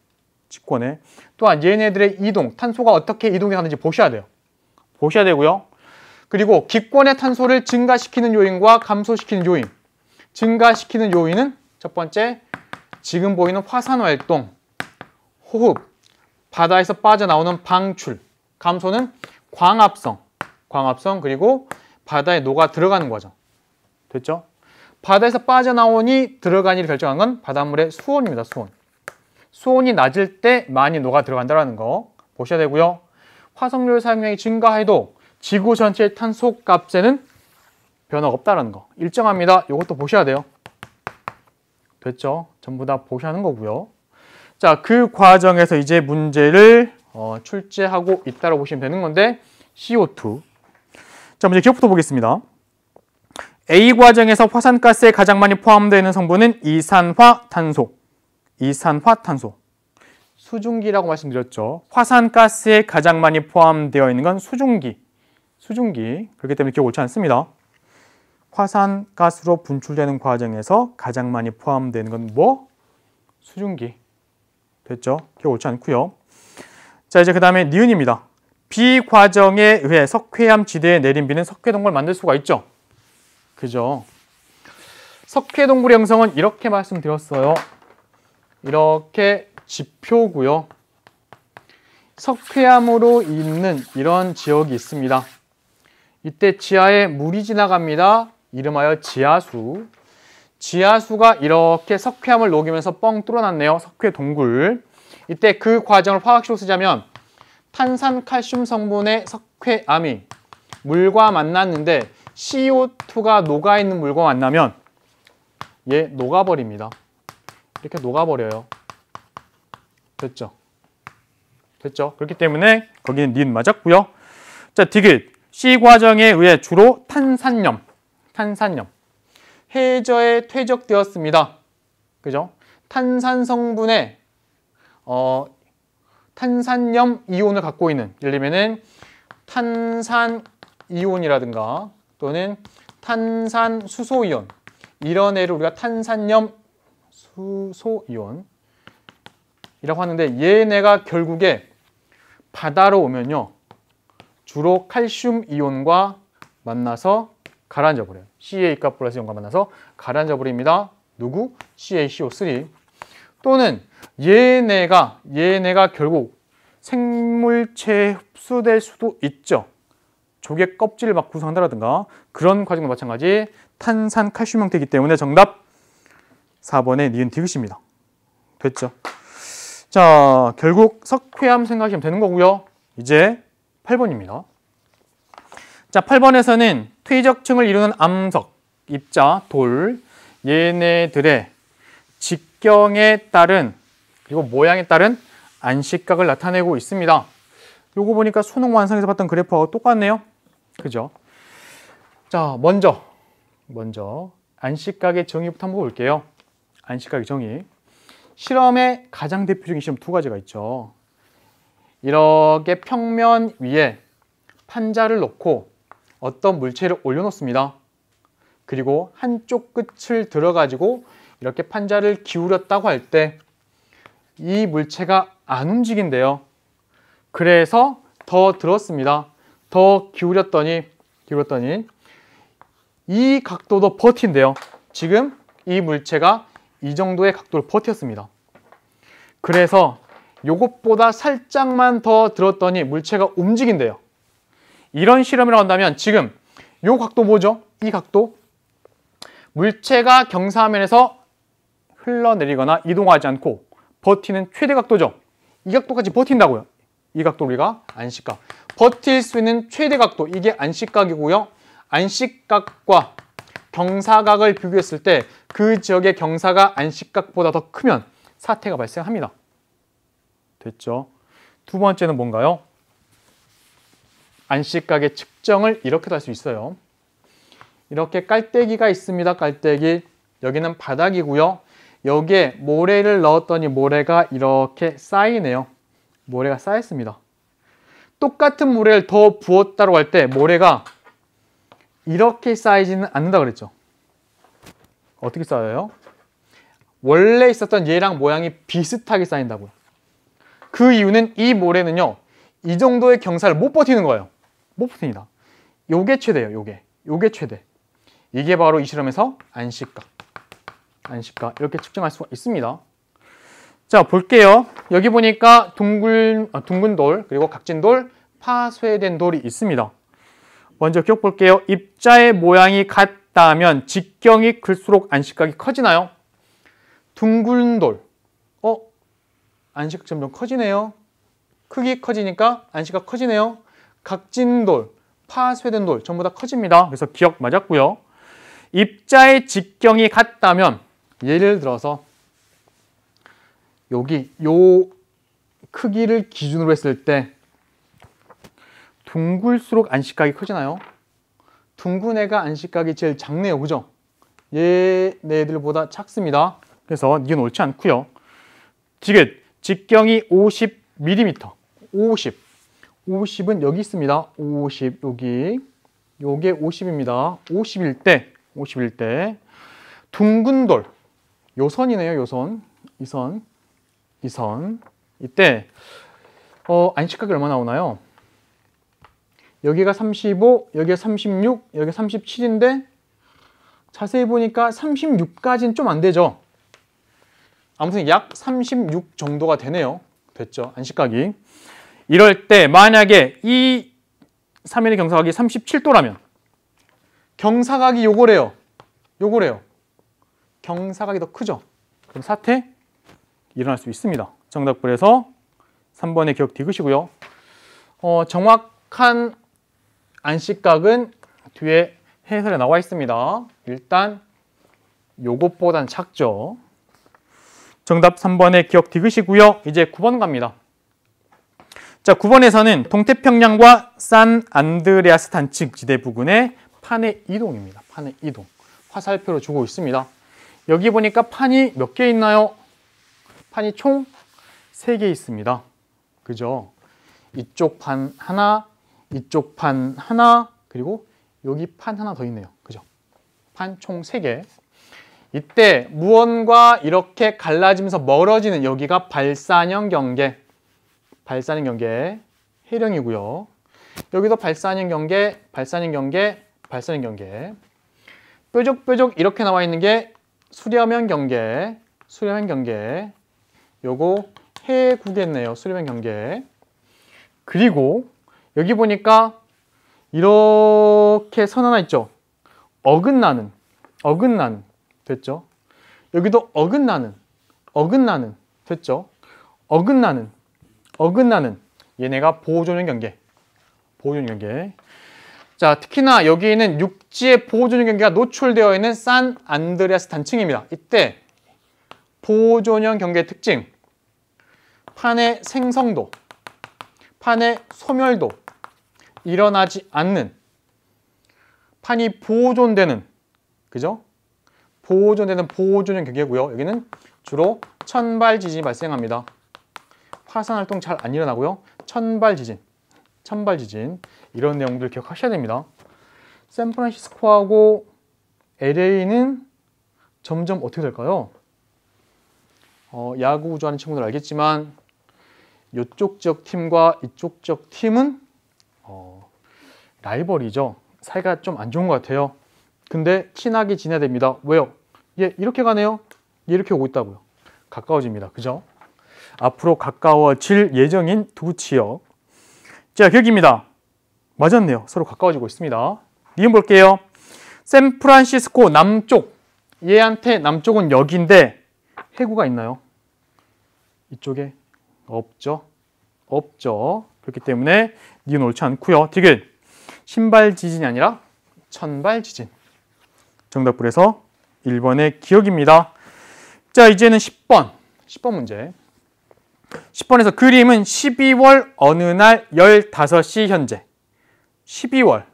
또한 얘네들의 이동, 탄소가 어떻게 이동해 가는지 보셔야 돼요. 보셔야 되고요. 그리고 기권의 탄소를 증가시키는 요인과 감소시키는 요인. 증가시키는 요인은 첫 번째, 지금 보이는 화산활동, 호흡, 바다에서 빠져나오는 방출. 감소는 광합성. 광합성, 그리고 바다에 녹아 들어가는 과정. 됐죠? 바다에서 빠져나오니 들어가니를 결정한 건 바닷물의 수온입니다. 수온. 수온이 낮을 때 많이 녹아 들어간다는 거 보셔야 되고요. 화석연료 사용량이 증가해도 지구 전체의 탄소 값에는 변화가 없다는 거. 일정합니다. 이것도 보셔야 돼요. 됐죠? 전부 다 보셔야 하는 거고요. 자, 그 과정에서 이제 문제를 출제하고 있다고 보시면 되는 건데 CO2. 자, 문제 기억부터 보겠습니다. A 과정에서 화산가스에 가장 많이 포함되어 있는 성분은 이산화탄소. 이산화탄소. 수증기라고 말씀드렸죠. 화산가스에 가장 많이 포함되어 있는 건 수증기. 수증기. 그렇기 때문에 기억 옳지 않습니다. 화산가스로 분출되는 과정에서 가장 많이 포함되는 건 뭐? 수증기. 됐죠? 기억 옳지 않고요. 자, 이제 그 다음에 니은입니다. B 과정에 의해 석회암 지대에 내린 비는 석회동굴을 만들 수가 있죠. 그죠? 석회동굴의 형성은 이렇게 말씀드렸어요. 이렇게 지표고요. 석회암으로 있는 이런 지역이 있습니다. 이때 지하에 물이 지나갑니다. 이름하여 지하수. 지하수가 이렇게 석회암을 녹이면서 뻥 뚫어놨네요. 석회동굴. 이때 그 과정을 화학식으로 쓰자면 탄산 칼슘 성분의 석회암이 물과 만났는데 CO2가 녹아있는 물과 만나면 얘 녹아버립니다. 이렇게 녹아버려요. 됐죠? 됐죠? 그렇기 때문에 거기는 니은 맞았고요. 자, 디귿. C 과정에 의해 주로 탄산염. 해저에 퇴적되었습니다. 그죠? 탄산 성분의 탄산염 이온을 갖고 있는, 예를 들면은 탄산 이온이라든가 또는 탄산 수소 이온, 이런 애를 우리가 탄산염 수소 이온이라고 하는데 얘네가 결국에 바다로 오면요 주로 칼슘 이온과 만나서 가라앉아 버려요. Ca가 플러스 이온과 만나서 가라앉아 버립니다. 누구? CaCO3. 또는 얘네가 결국 생물체에 흡수될 수도 있죠. 조개 껍질을 막 구성한다든가 그런 과정도 마찬가지 탄산 칼슘 형태이기 때문에 정답 4번의 니은 디귿입니다. 됐죠? 자, 결국 석회암 생각하시면 되는 거고요. 이제 8번입니다. 자, 8번에서는 퇴적층을 이루는 암석, 입자, 돌, 얘네들의 직경에 따른 그리고 모양에 따른 안식각을 나타내고 있습니다. 요거 보니까 수능 완성에서 봤던 그래프하고 똑같네요. 그죠? 자, 먼저 안식각의 정의부터 한번 볼게요. 안식각의 정의. 실험의 가장 대표적인 실험 두 가지가 있죠. 이렇게 평면 위에 판자를 놓고 어떤 물체를 올려놓습니다. 그리고 한쪽 끝을 들어가지고 이렇게 판자를 기울였다고 할 때 이 물체가 안 움직인대요. 그래서 더 들었습니다. 더 기울였더니 이 각도도 버틴대요. 지금 이 물체가 이 정도의 각도를 버텼습니다. 그래서 이것보다 살짝만 더 들었더니 물체가 움직인대요. 이런 실험이라고 한다면 지금 이 각도 뭐죠? 이 각도. 물체가 경사면에서 흘러내리거나 이동하지 않고 버티는 최대 각도죠. 이 각도까지 버틴다고요. 이 각도 우리가 안식각. 버틸 수 있는 최대 각도, 이게 안식각이고요. 안식각과 경사각을 비교했을 때 그 지역의 경사가 안식각보다 더 크면 사태가 발생합니다. 됐죠? 두 번째는 뭔가요? 안식각의 측정을 이렇게도 할 수 있어요. 이렇게 깔때기가 있습니다. 깔때기. 여기는 바닥이고요. 여기에 모래를 넣었더니 모래가 이렇게 쌓이네요. 모래가 쌓였습니다. 똑같은 모래를 더 부었다고 할 때 모래가 이렇게 쌓이지는 않는다 그랬죠. 어떻게 쌓여요? 원래 있었던 얘랑 모양이 비슷하게 쌓인다고요. 그 이유는 이 모래는요, 이 정도의 경사를 못 버티는 거예요. 못 버팁니다. 요게 최대예요. 요게 최대. 이게 바로 이 실험에서 안식각 이렇게 측정할 수가 있습니다. 자, 볼게요. 여기 보니까 둥근 돌, 그리고 각진 돌, 파쇄된 돌이 있습니다. 먼저 기억 볼게요. 입자의 모양이 같다면 직경이 클수록 안식각이 커지나요? 둥근 돌. 안식각 점점 커지네요. 크기 커지니까 안식각 커지네요. 각진 돌, 파쇄된 돌 전부 다 커집니다. 그래서 기억 맞았고요. 입자의 직경이 같다면 예를 들어서 여기 요 크기를 기준으로 했을 때 둥글수록 안식각이 커지나요? 둥근 애가 안식각이 제일 작네요. 그죠? 얘네들보다 작습니다. 그래서 이건 옳지 않고요. 디귿, 직경이 50mm. 50은 여기 있습니다. 50 여기. 요게 50입니다. 50일 때 둥근 돌. 요 선이네요. 요 선. 이 선. 이때 안식각이 얼마나 나오나요? 여기가 35, 여기가 36, 여기가 37인데 자세히 보니까 36까지는 좀 안 되죠. 아무튼 약 36 정도가 되네요. 됐죠? 안식각이. 이럴 때 만약에 이 3일의 경사각이 37도라면 경사각이 요거래요. 경사각이 더 크죠? 그럼 사태 일어날 수 있습니다. 정답불에서 3번의 기억 디귿이고요. 정확한 안식각은 뒤에 해설에 나와 있습니다. 일단 요것보단 작죠. 정답 3번의 기억 디귿이고요. 이제 9번 갑니다. 자, 9번에서는 동태평양과 산 안드레아스 단층 지대 부근의 판의 이동입니다. 판의 이동. 화살표로 주고 있습니다. 여기 보니까 판이 몇 개 있나요? 판이 총 3개 있습니다. 그죠? 이쪽 판 하나, 이쪽 판 하나, 그리고 여기 판 하나 더 있네요. 그죠? 판 총 3개. 이때 무언과 이렇게 갈라지면서 멀어지는 여기가 발산형 경계. 해령이고요. 여기도 발산형 경계. 뾰족뾰족 이렇게 나와 있는 게 수렴형 경계. 요거 해구겠네요. 수렴형 경계. 그리고 여기 보니까 이렇게 선 하나 있죠. 어긋나는 됐죠. 여기도 어긋나는 됐죠. 어긋나는 얘네가 보호존형 경계. 자, 특히나 여기에는 육지의 보호존형 경계가 노출되어 있는 산 안드레아스 단층입니다. 이때 보호존형 경계의 특징, 판의 생성도, 판의 소멸도 일어나지 않는, 판이 보존되는, 그죠? 보존되는 보호존형 경계고요. 여기는 주로 천발 지진이 발생합니다. 화산 활동 잘 안 일어나고요. 천발 지진 이런 내용들 기억하셔야 됩니다. 샌프란시스코하고 LA는 점점 어떻게 될까요? 야구 좋아하는 친구들 알겠지만 이쪽 지역 팀과 이쪽 지역 팀은 라이벌이죠. 사이가 좀 안 좋은 것 같아요. 근데 친하게 지내야 됩니다. 왜요? 얘 이렇게 가네요. 얘 이렇게 오고 있다고요. 가까워집니다. 그죠? 앞으로 가까워질 예정인 두 지역. 자, 기억입니다. 맞았네요. 서로 가까워지고 있습니다. 니은 볼게요. 샌프란시스코 남쪽. 얘한테 남쪽은 여기인데 해구가 있나요? 이쪽에 없죠. 그렇기 때문에 니은 옳지 않고요. 디귿. 신발 지진이 아니라 천발 지진. 정답불에서 1번의 기억입니다. 자, 이제는 10번 문제. 10번에서 그림은 12월 어느 날 15시 현재. 12월.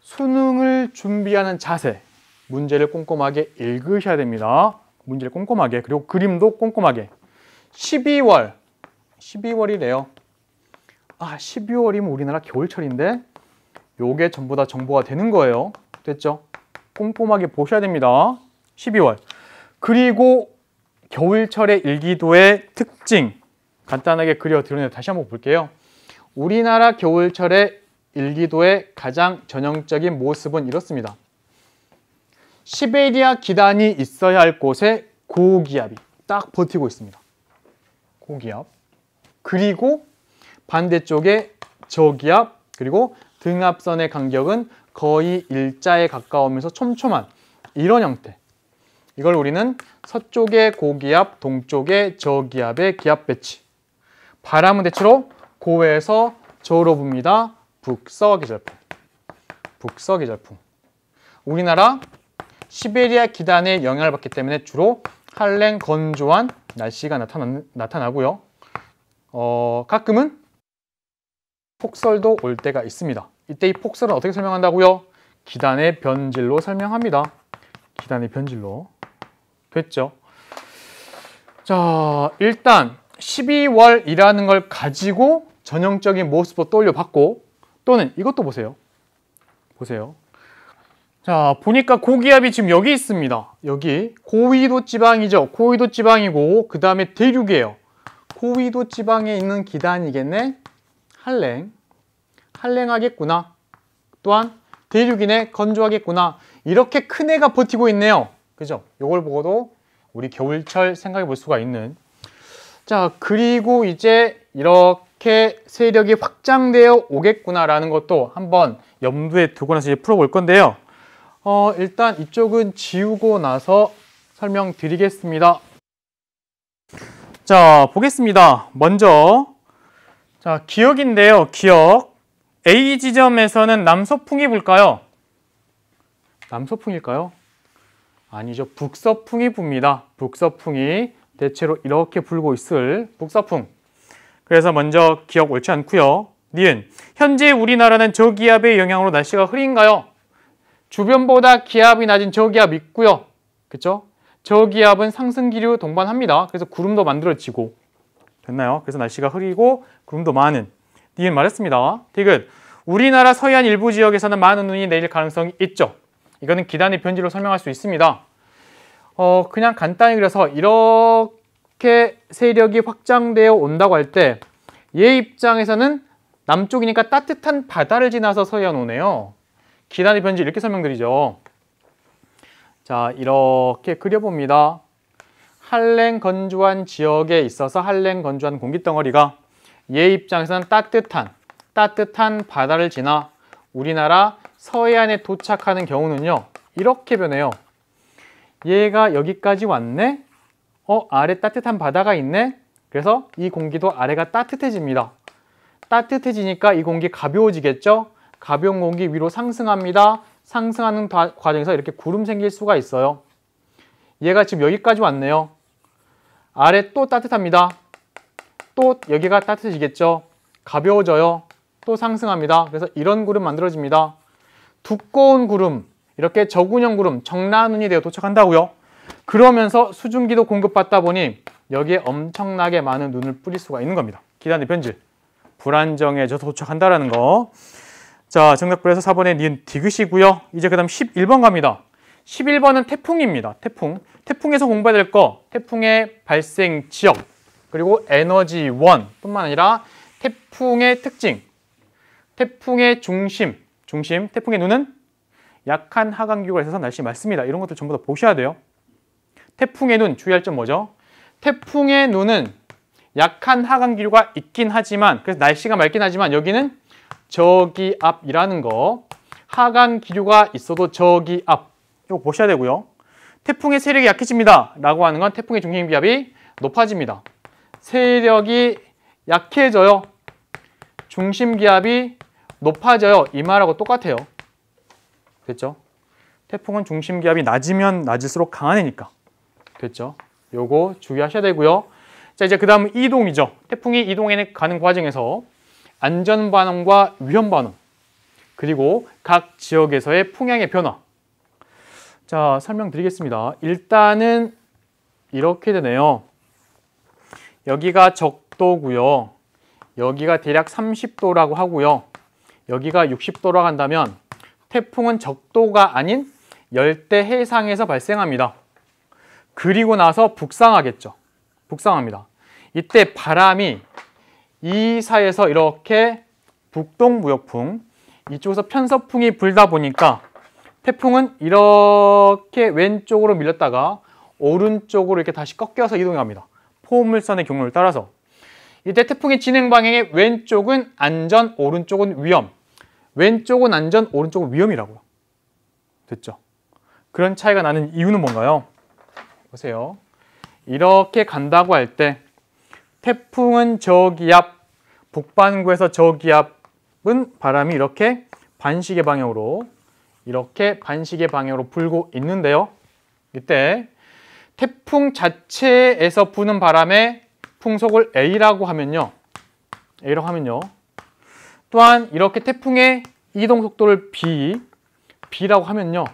수능을 준비하는 자세. 문제를 꼼꼼하게 읽으셔야 됩니다. 문제를 꼼꼼하게. 그리고 그림도 꼼꼼하게. 12월이래요. 12월이면 우리나라 겨울철인데 요게 전부 다 정보가 되는 거예요. 됐죠? 꼼꼼하게 보셔야 됩니다. 12월. 그리고 겨울철의 일기도의 특징 간단하게 그려 드러내 다시 한번 볼게요. 우리나라 겨울철의 일기도의 가장 전형적인 모습은 이렇습니다. 시베리아 기단이 있어야 할 곳에 고기압이 딱 버티고 있습니다. 고기압. 그리고 반대쪽에 저기압, 그리고 등압선의 간격은 거의 일자에 가까우면서 촘촘한 이런 형태. 이걸 우리는 서쪽의 고기압, 동쪽의 저기압의 기압 배치. 바람은 대체로 고에서 저로 붑니다. 북서기절풍. 북서기절풍. 우리나라 시베리아 기단의 영향을 받기 때문에 주로 한랭 건조한 날씨가 나타나고요. 가끔은 폭설도 올 때가 있습니다. 이때 이 폭설은 어떻게 설명한다고요? 기단의 변질로 설명합니다. 기단의 변질로. 됐죠? 자, 일단 12월이라는 걸 가지고 전형적인 모습으로 떠올려봤고, 또는 이것도 보세요. 보세요. 자, 보니까 고기압이 지금 여기 있습니다. 여기 고위도 지방이죠. 고위도 지방이고 그 다음에 대륙이에요. 고위도 지방에 있는 기단이겠네. 한랭. 한랭하겠구나. 또한 대륙이네. 건조하겠구나. 이렇게 큰 애가 버티고 있네요. 그죠? 이걸 보고도 우리 겨울철 생각해 볼 수가 있는. 자, 그리고 이제 이렇게 세력이 확장되어 오겠구나라는 것도 한번 염두에 두고 나서 이제 풀어볼 건데요. 일단 이쪽은 지우고 나서 설명드리겠습니다. 자, 보겠습니다. 먼저 자, 기역인데요. 기역. A 지점에서는 남서풍이 불까요? 남서풍일까요? 아니죠. 북서풍이 붑니다. 북서풍이 대체로 이렇게 불고 있을 북서풍. 그래서 먼저 기억 옳지 않고요. 니은. 현재 우리나라는 저기압의 영향으로 날씨가 흐린가요? 주변보다 기압이 낮은 저기압 있고요. 그쵸? 저기압은 상승기류 동반합니다. 그래서 구름도 만들어지고. 됐나요? 그래서 날씨가 흐리고 구름도 많은. 니은 말했습니다. 디귿. 우리나라 서해안 일부 지역에서는 많은 눈이 내릴 가능성이 있죠. 이거는 기단의 변질로 설명할 수 있습니다. 그냥 간단히 그려서 이렇게 세력이 확장되어 온다고 할 때 얘 입장에서는 남쪽이니까 따뜻한 바다를 지나서 서해안 오네요. 기단의 변질 이렇게 설명드리죠. 자, 이렇게 그려봅니다. 한랭 건조한 지역에 있어서 한랭 건조한 공기덩어리가 얘 입장에서는 따뜻한 바다를 지나 우리나라 서해안에 도착하는 경우는요. 이렇게 변해요. 얘가 여기까지 왔네? 아래 따뜻한 바다가 있네? 그래서 이 공기도 아래가 따뜻해집니다. 따뜻해지니까 이 공기 가벼워지겠죠? 가벼운 공기 위로 상승합니다. 상승하는 과정에서 이렇게 구름 생길 수가 있어요. 얘가 지금 여기까지 왔네요. 아래 또 따뜻합니다. 또 여기가 따뜻해지겠죠? 가벼워져요. 또 상승합니다. 그래서 이런 구름 만들어집니다. 두꺼운 구름, 이렇게 저군형 구름, 정라눈이 되어 도착한다고요. 그러면서 수증기도 공급받다 보니 여기에 엄청나게 많은 눈을 뿌릴 수가 있는 겁니다. 기단의 변질, 불안정해져서 도착한다라는 거. 자, 정답불에서 4번에 니은 디귿이고요. 이제 그 다음 11번 갑니다. 11번은 태풍입니다. 태풍. 태풍에서 공부해야 될 거, 태풍의 발생 지역, 그리고 에너지원 뿐만 아니라 태풍의 특징, 태풍의 중심, 태풍의 눈은 약한 하강기류가 있어서 날씨 맑습니다. 이런 것들 전부 다 보셔야 돼요. 태풍의 눈, 주의할 점 뭐죠? 태풍의 눈은 약한 하강기류가 있긴 하지만, 그래서 날씨가 맑긴 하지만 여기는 저기압이라는 거, 하강기류가 있어도 저기압, 이거 보셔야 되고요. 태풍의 세력이 약해집니다 라고 하는 건 태풍의 중심기압이 높아집니다. 세력이 약해져요. 중심기압이 높아져요. 이 말하고 똑같아요. 됐죠? 태풍은 중심기압이 낮으면 낮을수록 강한 애니까. 됐죠? 요거 주의하셔야 되고요. 자, 이제 그 다음은 이동이죠. 태풍이 이동해 가는 과정에서 안전반응과 위험반응, 그리고 각 지역에서의 풍향의 변화. 자, 설명드리겠습니다. 일단은 이렇게 되네요. 여기가 적도고요. 여기가 대략 30도라고 하고요. 여기가 60도라고 한다면 태풍은 적도가 아닌 열대 해상에서 발생합니다. 그리고 나서 북상하겠죠. 북상합니다. 이때 바람이 이 사이에서 이렇게 북동무역풍, 이쪽에서 편서풍이 불다 보니까 태풍은 이렇게 왼쪽으로 밀렸다가 오른쪽으로 이렇게 다시 꺾여서 이동합니다. 포물선의 경로를 따라서. 이때 태풍의 진행 방향의 왼쪽은 안전, 오른쪽은 위험. 왼쪽은 안전, 오른쪽은 위험이라고요. 됐죠? 그런 차이가 나는 이유는 뭔가요? 보세요. 이렇게 간다고 할 때 태풍은 저기압, 북반구에서 저기압은 바람이 이렇게 반시계 방향으로 불고 있는데요. 이때 태풍 자체에서 부는 바람의 풍속을 A라고 하면요. 또한 이렇게 태풍의 이동 속도를 B라고 하면요.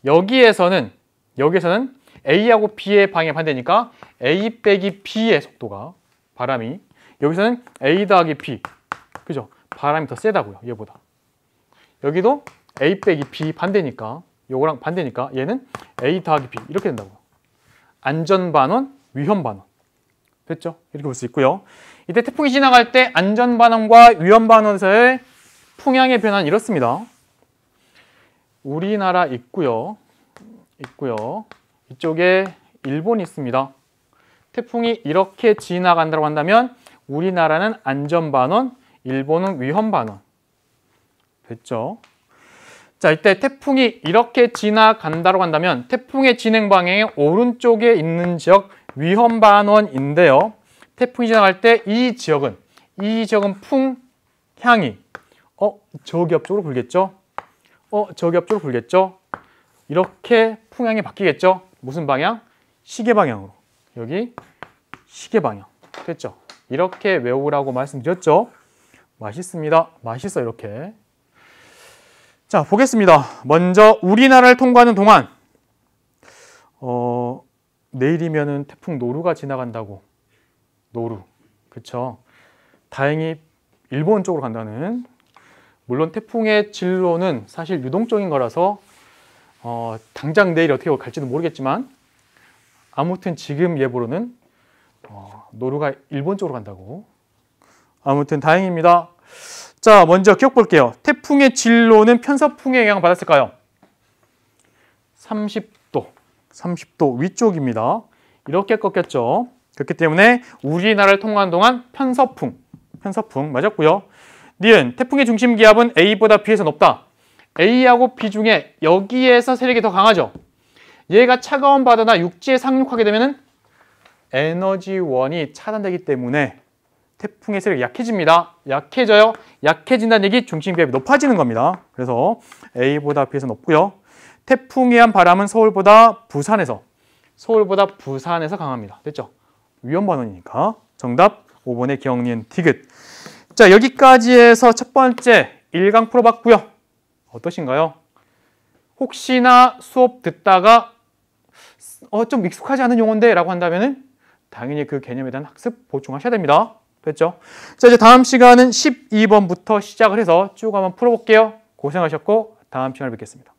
여기에서는 A하고 B의 방향 반대니까 A 빼기 B의 속도가 바람이 여기서는 A 더하기 B. 그죠? 바람이 더 세다고요. 얘보다. 여기도 A 빼기 B 반대니까 요거랑 반대니까 얘는 A 더하기 B 이렇게 된다고요. 안전반원, 위험반원. 됐죠? 이렇게 볼 수 있고요. 이때 태풍이 지나갈 때 안전반원과 위험반원에서의 풍향의 변화는 이렇습니다. 우리나라 있고요. 이쪽에 일본이 있습니다. 태풍이 이렇게 지나간다고 한다면 우리나라는 안전반원, 일본은 위험반원. 됐죠? 자, 이때 태풍이 이렇게 지나간다고 한다면 태풍의 진행 방향의 오른쪽에 있는 지역 위험반원인데요. 태풍이 지나갈 때 이 지역은 풍향이 저기 앞쪽으로 불겠죠? 저기 앞쪽으로 불겠죠? 이렇게 풍향이 바뀌겠죠? 무슨 방향? 시계 방향으로. 여기 시계 방향. 됐죠? 이렇게 외우라고 말씀드렸죠? 맛있습니다. 맛있어 이렇게. 자, 보겠습니다. 먼저 우리나라를 통과하는 동안 내일이면은 태풍 노루가 지나간다고. 노루. 그쵸? 다행히 일본 쪽으로 간다는. 물론 태풍의 진로는 사실 유동적인 거라서 당장 내일 어떻게 갈지도 모르겠지만 아무튼 지금 예보로는 노루가 일본 쪽으로 간다고. 아무튼 다행입니다. 자, 먼저 기억 볼게요. 태풍의 진로는 편서풍에 영향을 받았을까요? 30도 위쪽입니다. 이렇게 꺾였죠. 그렇기 때문에 우리나라를 통과하는 동안 편서풍 맞았고요. 니은 태풍의 중심 기압은 A보다 B에서 높다. A하고 B 중에 여기에서 세력이 더 강하죠. 얘가 차가운 바다나 육지에 상륙하게 되면 에너지원이 차단되기 때문에 태풍의 세력이 약해집니다. 약해진다는 얘기 중심 기압이 높아지는 겁니다. 그래서 A보다 B에서 높고요. 태풍에 의한 바람은 서울보다 부산에서 강합니다. 됐죠? 위험반원이니까. 정답 5번의 기억니은 디귿. 자, 여기까지 해서 첫 번째 1강 풀어봤고요. 어떠신가요? 혹시나 수업 듣다가 좀 익숙하지 않은 용어인데 라고 한다면 당연히 그 개념에 대한 학습 보충하셔야 됩니다. 됐죠? 자, 이제 다음 시간은 12번부터 시작을 해서 쭉 한번 풀어볼게요. 고생하셨고 다음 시간에 뵙겠습니다.